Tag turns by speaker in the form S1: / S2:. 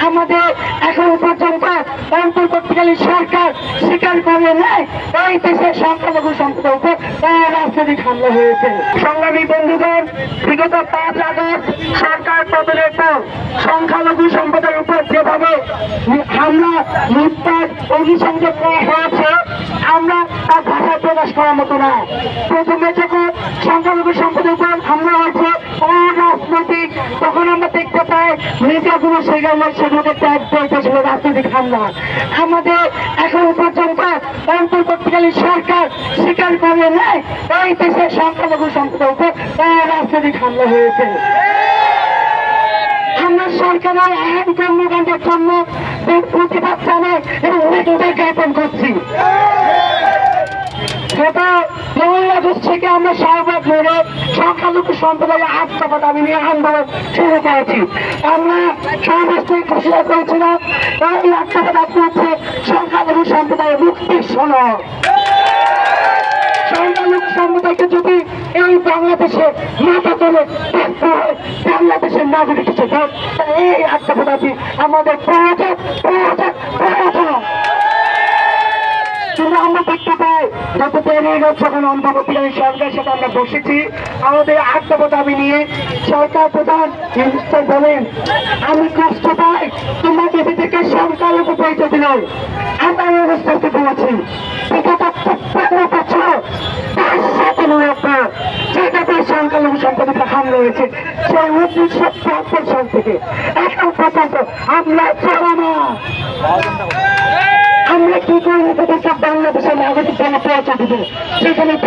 S1: আমাদের এখন পর্যন্ত অন্তর্বর্তীকালীন সরকার স্বীকার করে নেয় এই দেশের সংখ্যালঘু সম্প্রদায়ের উপর রাজনৈতিক হামলা হয়েছে। সংগ্রামী বন্ধুগণ, বিগত 5 আগস্ট সরকার পতনের পর সংখ্যালঘু সম্প্রদায়ের উপর যেভাবে হামলা, লুটপাট, অগ্নিসংযোগ করা হয়েছে আমরা তার ভাষায় প্রকাশ করার মতো না। প্রথমে যখন সংখ্যালঘু সম্প্রদায়ের উপর হামলা হয়েছে রাজনৈতিক, তখন আমরা দেখতে পাই নেতাগুলো সেগুলোকে ত্যাগ করেছিল রাজনৈতিক হামলা। আমাদের এখন পর্যন্ত অন্তর্বর্তীকালীন সরকার স্বীকার করে নেয় এই দেশের সংখ্যালঘু সম্প্রদায়ের উপর রাজনৈতিক হামলা হয়েছে। আমরা সরকারের আইন কর্মকাণ্ডের জন্য প্রতিবাদ জানাই এবং নেতাদের জ্ঞাপন করছি। বাংলাদেশ থেকে আমরা শাহবাগ মোড়ে সংখ্যালঘু সম্প্রদায়ের আত্মপদ দাবি নিয়ে আন্দোলন শুরু করেছি। আমরা সমাবেশ থেকে ঘোষণা করেছিলাম এই আত্মপদ দাবি হচ্ছে সংখ্যালঘু সম্প্রদায়ের মুক্তির সনদ। সংখ্যালঘু সম্প্রদায়কে যদি এই বাংলাদেশে মাথা তোলে বাংলাদেশের নাগরিক হিসেবে এই আত্মপদ দাবি আমাদের প্রয়োজন। কিন্তু আমরা দেখতে পাই গত 13 যখন অন্তর্বর্তীকালীন সরকারের সাথে আমরা বসেছি আমাদের আত্মপদ দাবি নিয়ে সরকার প্রধান মিনিস্টার বলেন, আমি কষ্ট পাই তোমরা দেশে থেকে সংখ্যালঘু পরিচয় দিল। আমরা এই অবস্থাতে বলেছি বিগত 15 বছর যেটাতে সংখ্যালঘু সম্প্রদায়কে হামলা হয়েছে সেই 1972 সাল থেকে এখন পর্যন্ত আমরা চাই না। আমরা কি করে বাংলাদেশের নাগরিক পরিচয় দিব সেখানে